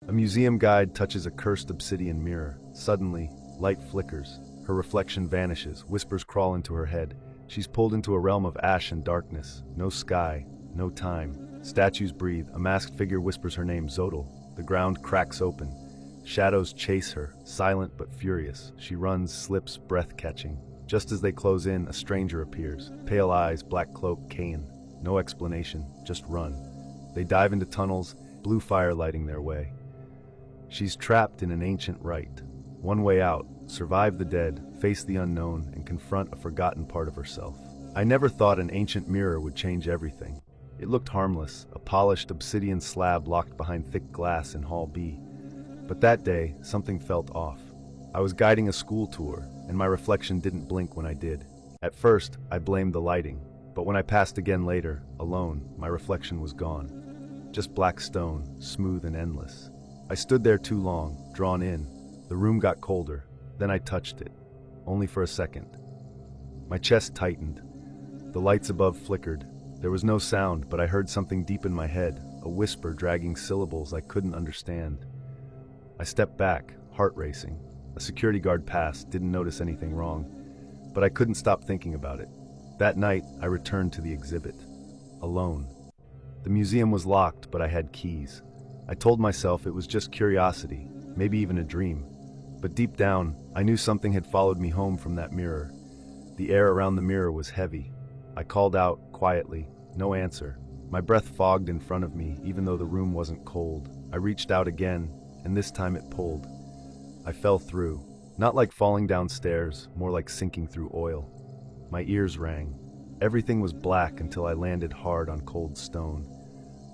A museum guide touches a cursed obsidian mirror. Suddenly, light flickers. Her reflection vanishes. Whispers crawl into her head. She's pulled into a realm of ash and darkness. No sky, no time. Statues breathe. A masked figure whispers her name, Zodal. The ground cracks open. Shadows chase her, silent but furious. She runs, slips, breath-catching. Just as they close in, a stranger appears. Pale eyes, black cloak, Cain. No explanation, just run. They dive into tunnels, blue fire lighting their way. She's trapped in an ancient rite. One way out, survive the dead, face the unknown, and confront a forgotten part of herself. I never thought an ancient mirror would change everything. It looked harmless, a polished obsidian slab locked behind thick glass in Hall B. But that day, something felt off. I was guiding a school tour, and my reflection didn't blink when I did. At first, I blamed the lighting, but when I passed again later, alone, my reflection was gone. Just black stone, smooth and endless. I stood there too long, drawn in. The room got colder. Then I touched it, only for a second. My chest tightened. The lights above flickered. There was no sound, but I heard something deep in my head, a whisper dragging syllables I couldn't understand. I stepped back, heart racing. A security guard passed, didn't notice anything wrong, but I couldn't stop thinking about it. That night, I returned to the exhibit, alone. The museum was locked, but I had keys. I told myself it was just curiosity, maybe even a dream. But deep down, I knew something had followed me home from that mirror. The air around the mirror was heavy. I called out, quietly, no answer. My breath fogged in front of me, even though the room wasn't cold. I reached out again, and this time it pulled. I fell through, not like falling downstairs, more like sinking through oil. My ears rang. Everything was black until I landed hard on cold stone.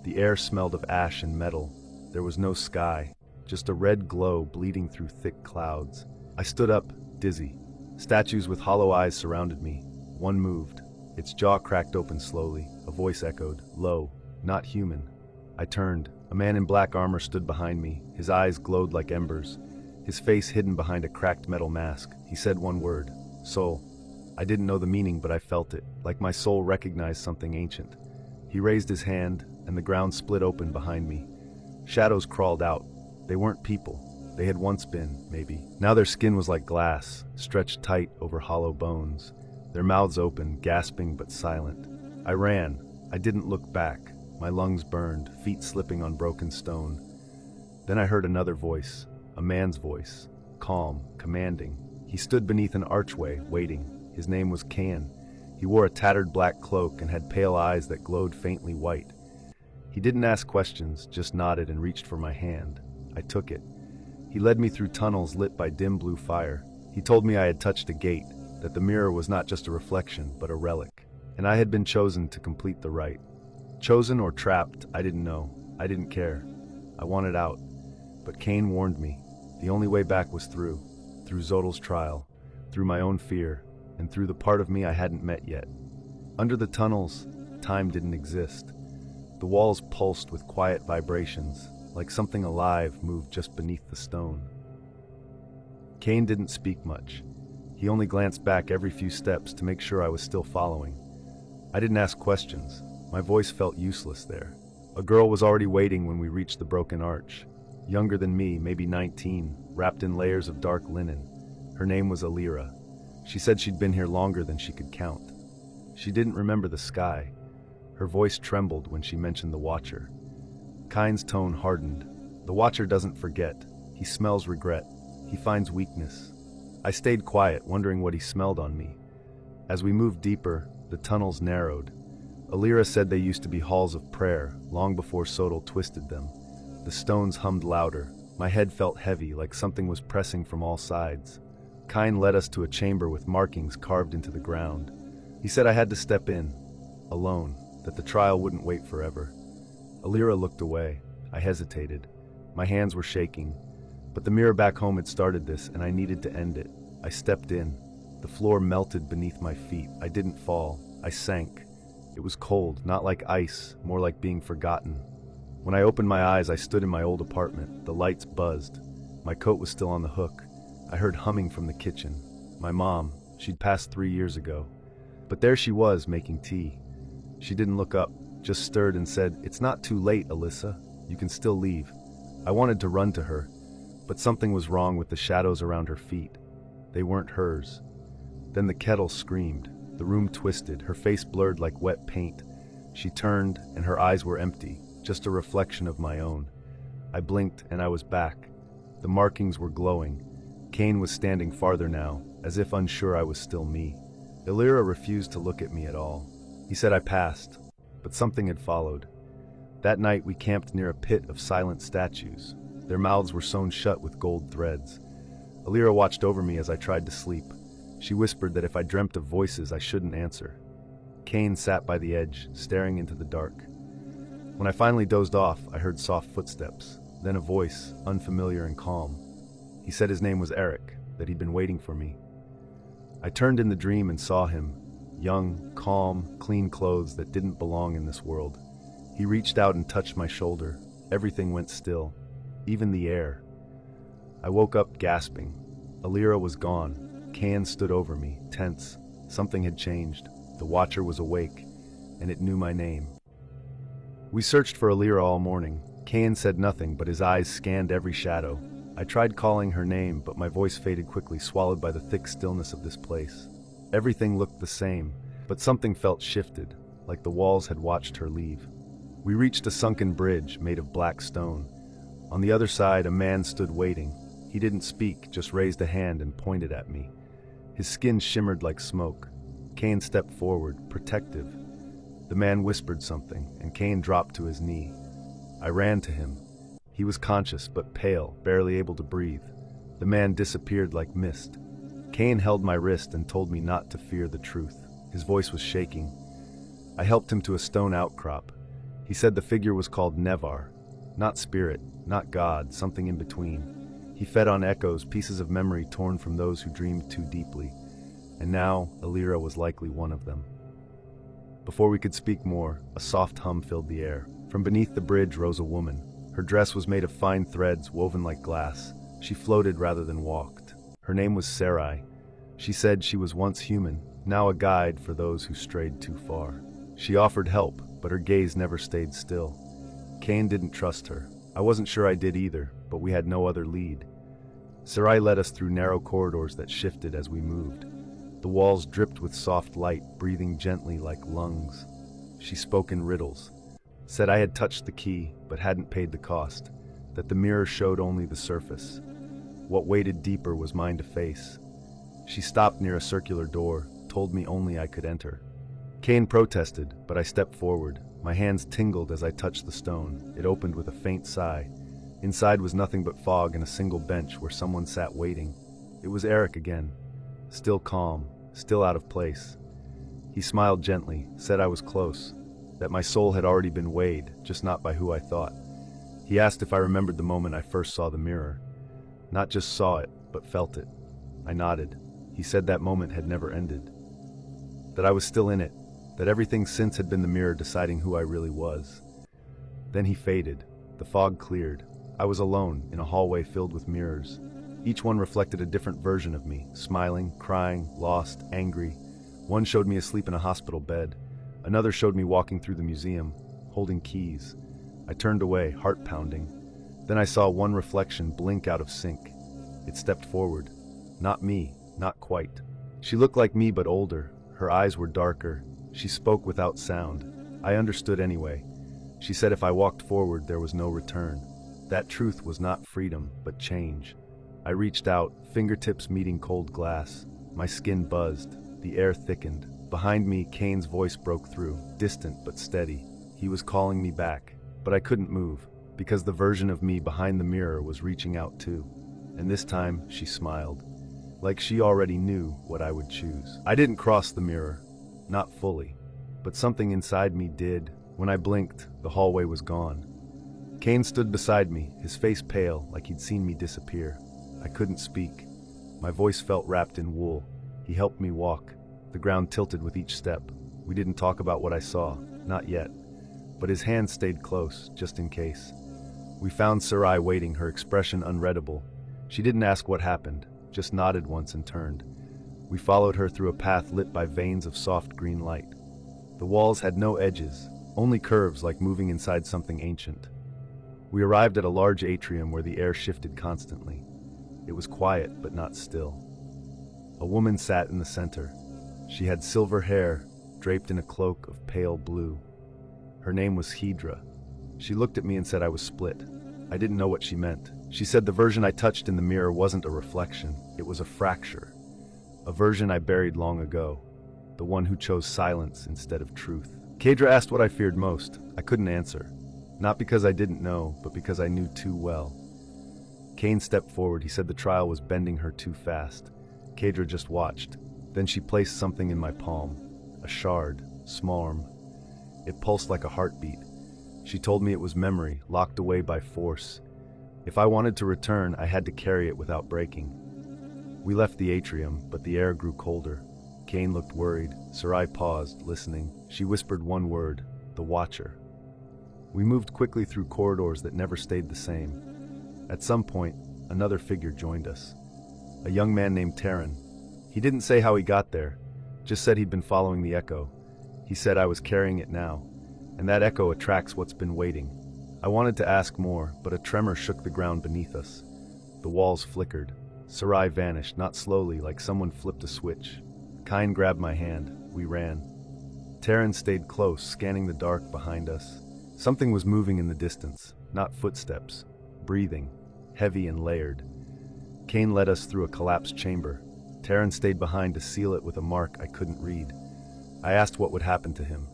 The air smelled of ash and metal. There was no sky, just a red glow bleeding through thick clouds. I stood up, dizzy. Statues with hollow eyes surrounded me. One moved. Its jaw cracked open slowly. A voice echoed, low, not human. I turned. A man in black armor stood behind me. His eyes glowed like embers, his face hidden behind a cracked metal mask. He said one word, soul. I didn't know the meaning, but I felt it, like my soul recognized something ancient. He raised his hand, and the ground split open behind me. Shadows crawled out. They weren't people. They had once been, maybe. Now their skin was like glass, stretched tight over hollow bones. Their mouths open, gasping but silent. I ran. I didn't look back. My lungs burned, feet slipping on broken stone. Then I heard another voice, a man's voice, calm, commanding. He stood beneath an archway, waiting. His name was Cain. He wore a tattered black cloak and had pale eyes that glowed faintly white. He didn't ask questions, just nodded and reached for my hand. I took it. He led me through tunnels lit by dim blue fire. He told me I had touched a gate, that the mirror was not just a reflection, but a relic. And I had been chosen to complete the rite. Chosen or trapped, I didn't know. I didn't care. I wanted out. But Cain warned me. The only way back was through Zodal's trial, through my own fear, and through the part of me I hadn't met yet. Under the tunnels, time didn't exist. The walls pulsed with quiet vibrations, like something alive moved just beneath the stone. Cain didn't speak much. He only glanced back every few steps to make sure I was still following. I didn't ask questions. My voice felt useless there. A girl was already waiting when we reached the broken arch. Younger than me, maybe 19, wrapped in layers of dark linen. Her name was Alira. She said she'd been here longer than she could count. She didn't remember the sky. Her voice trembled when she mentioned the Watcher. Cain's tone hardened. The Watcher doesn't forget. He smells regret. He finds weakness. I stayed quiet, wondering what he smelled on me. As we moved deeper, the tunnels narrowed. Alira said they used to be halls of prayer, long before Zodal twisted them. The stones hummed louder. My head felt heavy, like something was pressing from all sides. Cain led us to a chamber with markings carved into the ground. He said I had to step in, alone, that the trial wouldn't wait forever. Alira looked away. I hesitated. My hands were shaking. But the mirror back home had started this, and I needed to end it. I stepped in. The floor melted beneath my feet. I didn't fall. I sank. It was cold, not like ice, more like being forgotten. When I opened my eyes, I stood in my old apartment. The lights buzzed. My coat was still on the hook. I heard humming from the kitchen. My mom, she'd passed 3 years ago. But there she was, making tea. She didn't look up, just stirred and said, "It's not too late, Alyssa. You can still leave." I wanted to run to her, but something was wrong with the shadows around her feet. They weren't hers. Then the kettle screamed. The room twisted, her face blurred like wet paint. She turned, and her eyes were empty, just a reflection of my own. I blinked, and I was back. The markings were glowing. Cain was standing farther now, as if unsure I was still me. Illyra refused to look at me at all. He said I passed, but something had followed. That night we camped near a pit of silent statues. Their mouths were sewn shut with gold threads. Illyra watched over me as I tried to sleep. She whispered that if I dreamt of voices, I shouldn't answer. Cain sat by the edge, staring into the dark. When I finally dozed off, I heard soft footsteps, then a voice, unfamiliar and calm. He said his name was Eric, that he'd been waiting for me. I turned in the dream and saw him, young, calm, clean clothes that didn't belong in this world. He reached out and touched my shoulder. Everything went still, even the air. I woke up gasping. Illyra was gone. Cain stood over me, tense. Something had changed. The Watcher was awake, and it knew my name. We searched for Illyra all morning. Cain said nothing, but his eyes scanned every shadow. I tried calling her name, but my voice faded quickly, swallowed by the thick stillness of this place. Everything looked the same, but something felt shifted, like the walls had watched her leave. We reached a sunken bridge made of black stone. On the other side, a man stood waiting. He didn't speak, just raised a hand and pointed at me. His skin shimmered like smoke. Cain stepped forward, protective. The man whispered something, and Cain dropped to his knee. I ran to him. He was conscious, but pale, barely able to breathe. The man disappeared like mist. Cain held my wrist and told me not to fear the truth. His voice was shaking. I helped him to a stone outcrop. He said the figure was called Nevar. Not spirit, not God, something in between. He fed on echoes, pieces of memory torn from those who dreamed too deeply. And now, Illyra was likely one of them. Before we could speak more, a soft hum filled the air. From beneath the bridge rose a woman. Her dress was made of fine threads woven like glass. She floated rather than walked. Her name was Sarai. She said she was once human, now a guide for those who strayed too far. She offered help, but her gaze never stayed still. Cain didn't trust her. I wasn't sure I did either, but we had no other lead. Sarai led us through narrow corridors that shifted as we moved. The walls dripped with soft light, breathing gently like lungs. She spoke in riddles. Said I had touched the key, but hadn't paid the cost. That the mirror showed only the surface. What waited deeper was mine to face. She stopped near a circular door, told me only I could enter. Cain protested, but I stepped forward. My hands tingled as I touched the stone. It opened with a faint sigh. Inside was nothing but fog and a single bench where someone sat waiting. It was Eric again. Still calm, still out of place. He smiled gently, said I was close, that my soul had already been weighed, just not by who I thought. He asked if I remembered the moment I first saw the mirror. Not just saw it, but felt it. I nodded. He said that moment had never ended. That I was still in it, that everything since had been the mirror deciding who I really was. Then he faded. The fog cleared. I was alone, in a hallway filled with mirrors. Each one reflected a different version of me, smiling, crying, lost, angry. One showed me asleep in a hospital bed. Another showed me walking through the museum, holding keys. I turned away, heart pounding. Then I saw one reflection blink out of sync. It stepped forward. Not me, not quite. She looked like me but older. Her eyes were darker. She spoke without sound. I understood anyway. She said if I walked forward, there was no return. That truth was not freedom, but change. I reached out, fingertips meeting cold glass. My skin buzzed. The air thickened. Behind me, Cain's voice broke through, distant but steady. He was calling me back, but I couldn't move, because the version of me behind the mirror was reaching out too. And this time, she smiled, like she already knew what I would choose. I didn't cross the mirror, not fully, but something inside me did. When I blinked, the hallway was gone. Cain stood beside me, his face pale, like he'd seen me disappear. I couldn't speak. My voice felt wrapped in wool. He helped me walk. The ground tilted with each step. We didn't talk about what I saw, not yet. But his hand stayed close, just in case. We found Sarai waiting, her expression unreadable. She didn't ask what happened, just nodded once and turned. We followed her through a path lit by veins of soft green light. The walls had no edges, only curves like moving inside something ancient. We arrived at a large atrium where the air shifted constantly. It was quiet, but not still. A woman sat in the center. She had silver hair, draped in a cloak of pale blue. Her name was Hydra. She looked at me and said I was split. I didn't know what she meant. She said the version I touched in the mirror wasn't a reflection, it was a fracture. A version I buried long ago. The one who chose silence instead of truth. Hydra asked what I feared most. I couldn't answer. Not because I didn't know, but because I knew too well. Cain stepped forward. He said the trial was bending her too fast. Hydra just watched. Then she placed something in my palm. A shard, smarm. It pulsed like a heartbeat. She told me it was memory, locked away by force. If I wanted to return, I had to carry it without breaking. We left the atrium, but the air grew colder. Cain looked worried. Sarai paused, listening. She whispered one word, the Watcher. We moved quickly through corridors that never stayed the same. At some point, another figure joined us. A young man named Terran. He didn't say how he got there, just said he'd been following the echo. He said I was carrying it now, and that echo attracts what's been waiting. I wanted to ask more, but a tremor shook the ground beneath us. The walls flickered. Sarai vanished, not slowly, like someone flipped a switch. Cain grabbed my hand. We ran. Terran stayed close, scanning the dark behind us. Something was moving in the distance, not footsteps. Breathing, heavy and layered. Cain led us through a collapsed chamber. Terran stayed behind to seal it with a mark I couldn't read. I asked what would happen to him.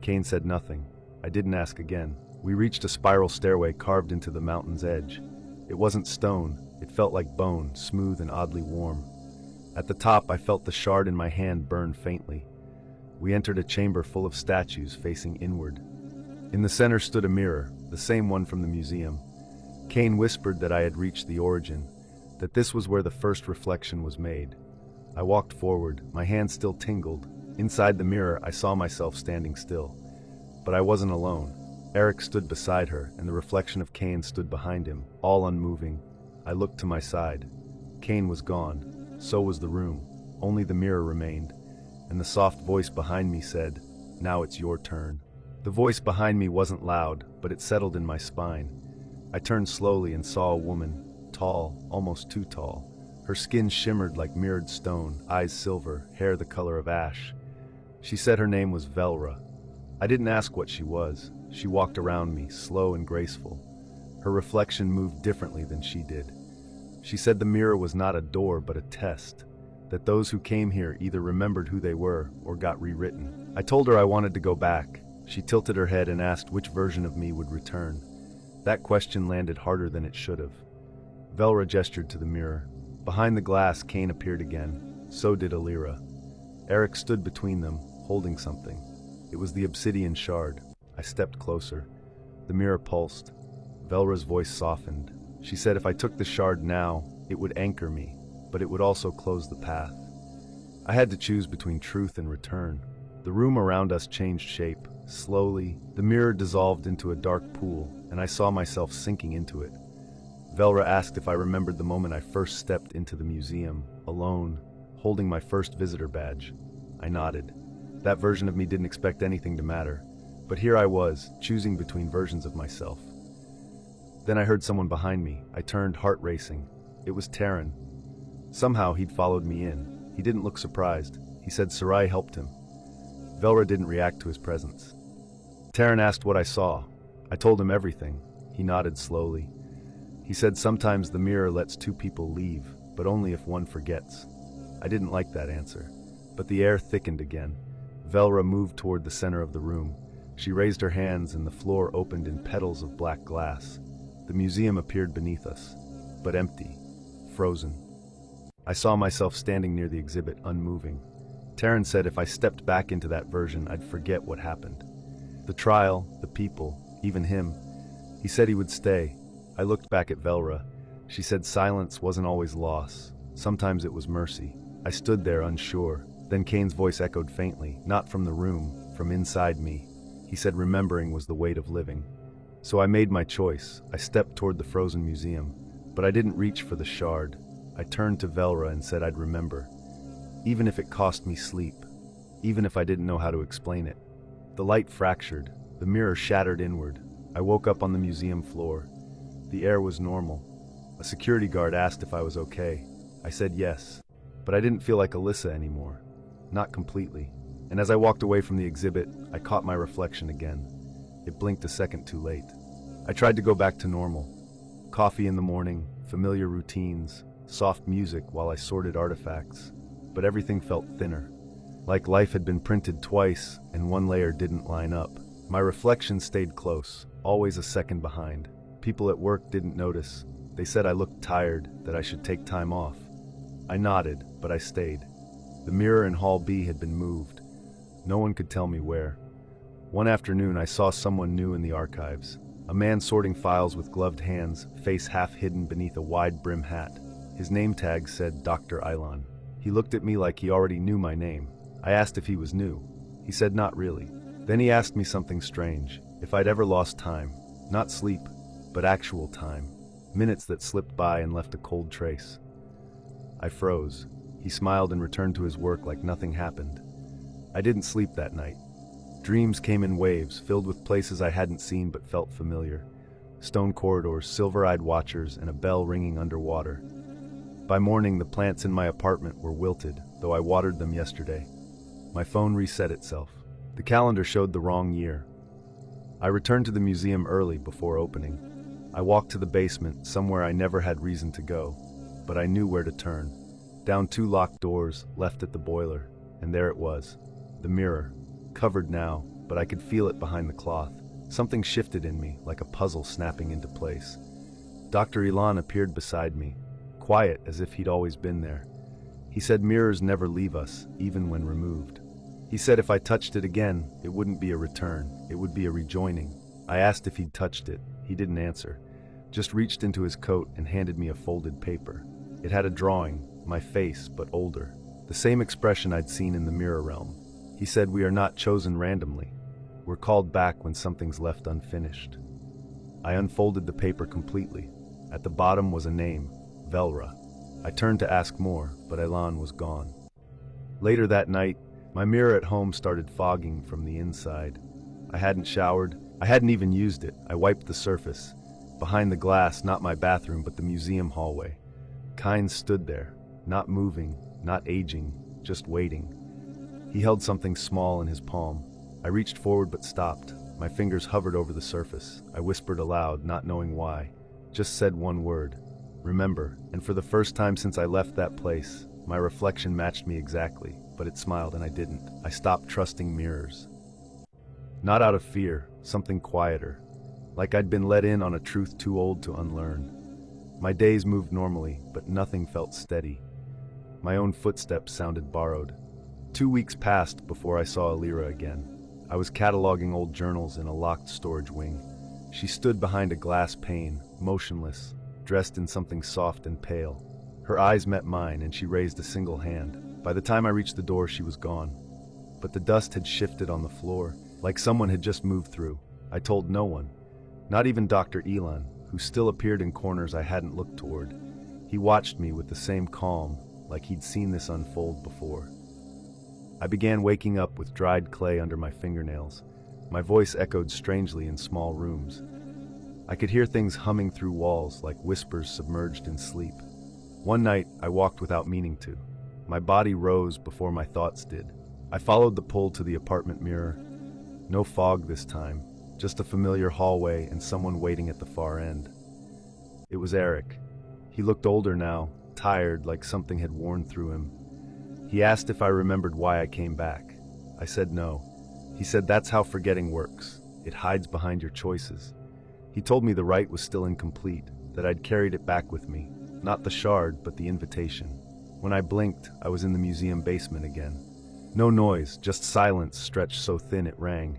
Cain said nothing. I didn't ask again. We reached a spiral stairway carved into the mountain's edge. It wasn't stone. It felt like bone, smooth and oddly warm. At the top, I felt the shard in my hand burn faintly. We entered a chamber full of statues facing inward. In the center stood a mirror, the same one from the museum. Cain whispered that I had reached the origin, that this was where the first reflection was made. I walked forward, my hand still tingled. Inside the mirror, I saw myself standing still. But I wasn't alone. Eric stood beside her, and the reflection of Cain stood behind him, all unmoving. I looked to my side. Cain was gone. So was the room. Only the mirror remained, and the soft voice behind me said, "Now it's your turn." The voice behind me wasn't loud, but it settled in my spine. I turned slowly and saw a woman, tall, almost too tall. Her skin shimmered like mirrored stone, eyes silver, hair the color of ash. She said her name was Velra. I didn't ask what she was. She walked around me, slow and graceful. Her reflection moved differently than she did. She said the mirror was not a door but a test, that those who came here either remembered who they were or got rewritten. I told her I wanted to go back. She tilted her head and asked which version of me would return. That question landed harder than it should have. Velra gestured to the mirror. Behind the glass, Cain appeared again. So did Alira. Eric stood between them, holding something. It was the obsidian shard. I stepped closer. The mirror pulsed. Velra's voice softened. She said if I took the shard now, it would anchor me, but it would also close the path. I had to choose between truth and return. The room around us changed shape. Slowly, the mirror dissolved into a dark pool, and I saw myself sinking into it. Velra asked if I remembered the moment I first stepped into the museum, alone, holding my first visitor badge. I nodded. That version of me didn't expect anything to matter, but here I was, choosing between versions of myself. Then I heard someone behind me. I turned, heart racing. It was Terran. Somehow he'd followed me in. He didn't look surprised. He said Sarai helped him. Velra didn't react to his presence. Terran asked what I saw. I told him everything. He nodded slowly. He said sometimes the mirror lets two people leave, but only if one forgets. I didn't like that answer, but the air thickened again. Velra moved toward the center of the room. She raised her hands and the floor opened in petals of black glass. The museum appeared beneath us, but empty, frozen. I saw myself standing near the exhibit, unmoving. Terran said if I stepped back into that version, I'd forget what happened. The trial, the people, even him. He said he would stay. I looked back at Velra. She said silence wasn't always loss. Sometimes it was mercy. I stood there unsure. Then Cain's voice echoed faintly, not from the room, from inside me. He said remembering was the weight of living. So I made my choice. I stepped toward the frozen museum, but I didn't reach for the shard. I turned to Velra and said I'd remember, even if it cost me sleep, even if I didn't know how to explain it. The light fractured, the mirror shattered inward. I woke up on the museum floor. The air was normal. A security guard asked if I was okay. I said yes, but I didn't feel like Alyssa anymore. Not completely. And as I walked away from the exhibit, I caught my reflection again. It blinked a second too late. I tried to go back to normal. Coffee in the morning, familiar routines, soft music while I sorted artifacts. But everything felt thinner. Like life had been printed twice and one layer didn't line up. My reflection stayed close, always a second behind. People at work didn't notice. They said I looked tired, that I should take time off. I nodded, but I stayed. The mirror in Hall B had been moved. No one could tell me where. One afternoon I saw someone new in the archives. A man sorting files with gloved hands, face half hidden beneath a wide brim hat. His name tag said Dr. Ilan. He looked at me like he already knew my name. I asked if he was new. He said not really. Then he asked me something strange, if I'd ever lost time. Not sleep, but actual time. Minutes that slipped by and left a cold trace. I froze. He smiled and returned to his work like nothing happened. I didn't sleep that night. Dreams came in waves, filled with places I hadn't seen but felt familiar. Stone corridors, silver-eyed watchers, and a bell ringing underwater. By morning, the plants in my apartment were wilted, though I watered them yesterday. My phone reset itself. The calendar showed the wrong year. I returned to the museum early before opening. I walked to the basement, somewhere I never had reason to go, but I knew where to turn. Down 2 locked doors, left at the boiler, and there it was. The mirror, covered now, but I could feel it behind the cloth. Something shifted in me, like a puzzle snapping into place. Dr. Ilan appeared beside me, quiet as if he'd always been there. He said mirrors never leave us, even when removed. He said if I touched it again, it wouldn't be a return, it would be a rejoining. I asked if he'd touched it. He didn't answer, just reached into his coat and handed me a folded paper. It had a drawing, my face, but older. The same expression I'd seen in the mirror realm. He said we are not chosen randomly. We're called back when something's left unfinished. I unfolded the paper completely. At the bottom was a name, Velra. I turned to ask more, but Ilan was gone. Later that night, my mirror at home started fogging from the inside. I hadn't showered. I hadn't even used it. I wiped the surface. Behind the glass, not my bathroom, but the museum hallway. Kynes stood there, not moving, not aging, just waiting. He held something small in his palm. I reached forward but stopped. My fingers hovered over the surface. I whispered aloud, not knowing why. Just said one word. Remember. And for the first time since I left that place, my reflection matched me exactly, but it smiled and I didn't. I stopped trusting mirrors. Not out of fear, something quieter. Like I'd been let in on a truth too old to unlearn. My days moved normally, but nothing felt steady. My own footsteps sounded borrowed. 2 weeks passed before I saw Alira again. I was cataloging old journals in a locked storage wing. She stood behind a glass pane, motionless, dressed in something soft and pale. Her eyes met mine and she raised a single hand. By the time I reached the door, she was gone. But the dust had shifted on the floor, like someone had just moved through. I told no one, not even Dr. Ilan, who still appeared in corners I hadn't looked toward. He watched me with the same calm, like he'd seen this unfold before. I began waking up with dried clay under my fingernails. My voice echoed strangely in small rooms. I could hear things humming through walls like whispers submerged in sleep. One night, I walked without meaning to. My body rose before my thoughts did. I followed the pull to the apartment mirror. No fog this time, just a familiar hallway and someone waiting at the far end. It was Eric. He looked older now, tired, like something had worn through him. He asked if I remembered why I came back. I said no. He said that's how forgetting works. It hides behind your choices. He told me the rite was still incomplete, that I'd carried it back with me. Not the shard, but the invitation. When I blinked, I was in the museum basement again. No noise, just silence stretched so thin it rang.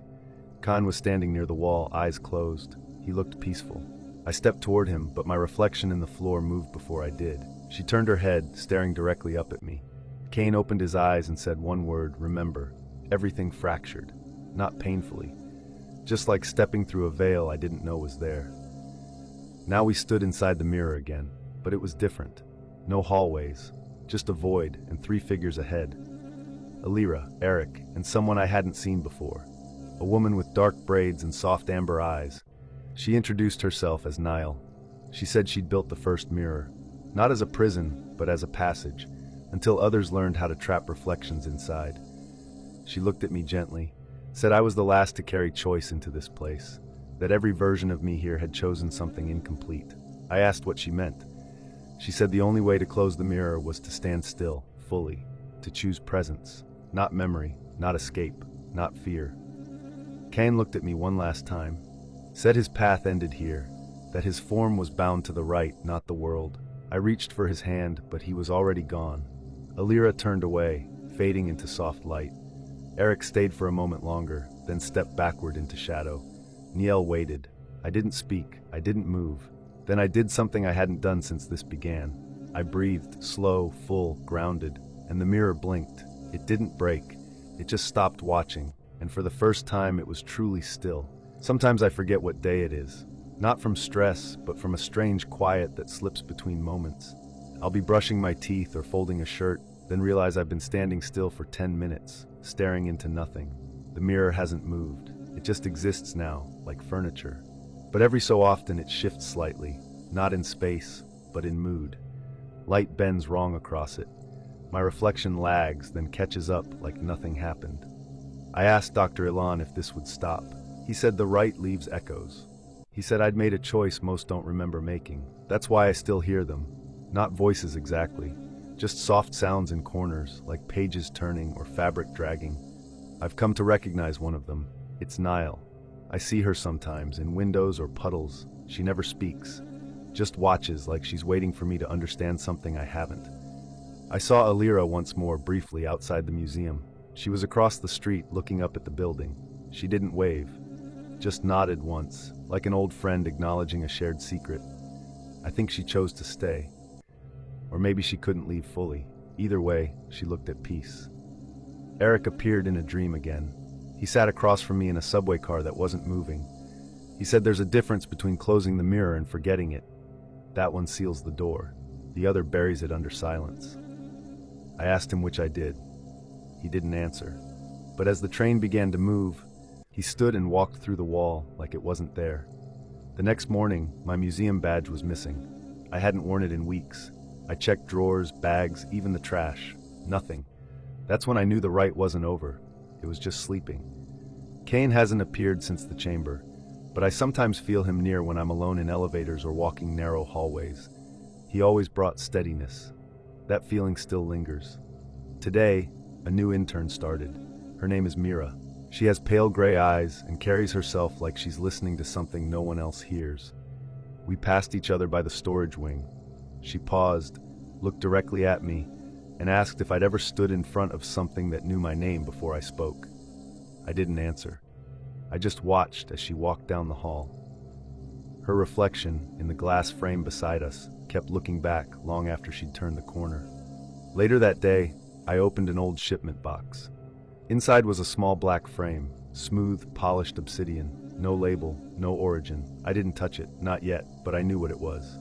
Khan was standing near the wall, eyes closed. He looked peaceful. I stepped toward him, but my reflection in the floor moved before I did. She turned her head, staring directly up at me. Kane opened his eyes and said one word, remember. Everything fractured. Not painfully. Just like stepping through a veil I didn't know was there. Now we stood inside the mirror again, but it was different. No hallways, just a void and 3 figures ahead. Alira, Eric, and someone I hadn't seen before. A woman with dark braids and soft amber eyes. She introduced herself as Nile. She said she'd built the first mirror, not as a prison, but as a passage, until others learned how to trap reflections inside. She looked at me gently, said I was the last to carry choice into this place, that every version of me here had chosen something incomplete. I asked what she meant. She said the only way to close the mirror was to stand still, fully, to choose presence, not memory, not escape, not fear. Cain looked at me one last time, said his path ended here, that his form was bound to the right, not the world. I reached for his hand, but he was already gone. Alira turned away, fading into soft light. Eric stayed for a moment longer, then stepped backward into shadow. Niel waited. I didn't speak, I didn't move. Then I did something I hadn't done since this began. I breathed, slow, full, grounded, and the mirror blinked. It didn't break. It just stopped watching, and for the first time it was truly still. Sometimes I forget what day it is. Not from stress, but from a strange quiet that slips between moments. I'll be brushing my teeth or folding a shirt, then realize I've been standing still for 10 minutes, staring into nothing. The mirror hasn't moved. It just exists now, like furniture. But every so often it shifts slightly, not in space, but in mood. Light bends wrong across it. My reflection lags, then catches up like nothing happened. I asked Dr. Ilan if this would stop. He said the right leaves echoes. He said I'd made a choice most don't remember making. That's why I still hear them. Not voices exactly, just soft sounds in corners, like pages turning or fabric dragging. I've come to recognize one of them. It's Nile. I see her sometimes, in windows or puddles. She never speaks, just watches like she's waiting for me to understand something I haven't. I saw Alira once more briefly outside the museum. She was across the street looking up at the building. She didn't wave, just nodded once, like an old friend acknowledging a shared secret. I think she chose to stay. Or maybe she couldn't leave fully. Either way, she looked at peace. Eric appeared in a dream again. He sat across from me in a subway car that wasn't moving. He said there's a difference between closing the mirror and forgetting it. That one seals the door. The other buries it under silence. I asked him which I did. He didn't answer. But as the train began to move, he stood and walked through the wall like it wasn't there. The next morning, my museum badge was missing. I hadn't worn it in weeks. I checked drawers, bags, even the trash. Nothing. That's when I knew the rite wasn't over. It was just sleeping. Cain hasn't appeared since the chamber, but I sometimes feel him near when I'm alone in elevators or walking narrow hallways. He always brought steadiness. That feeling still lingers. Today, a new intern started. Her name is Mira. She has pale gray eyes and carries herself like she's listening to something no one else hears. We passed each other by the storage wing. She paused, looked directly at me, and asked if I'd ever stood in front of something that knew my name before I spoke. I didn't answer. I just watched as she walked down the hall. Her reflection, in the glass frame beside us, kept looking back long after she'd turned the corner. Later that day, I opened an old shipment box. Inside was a small black frame, smooth, polished obsidian, no label, no origin. I didn't touch it, not yet, but I knew what it was.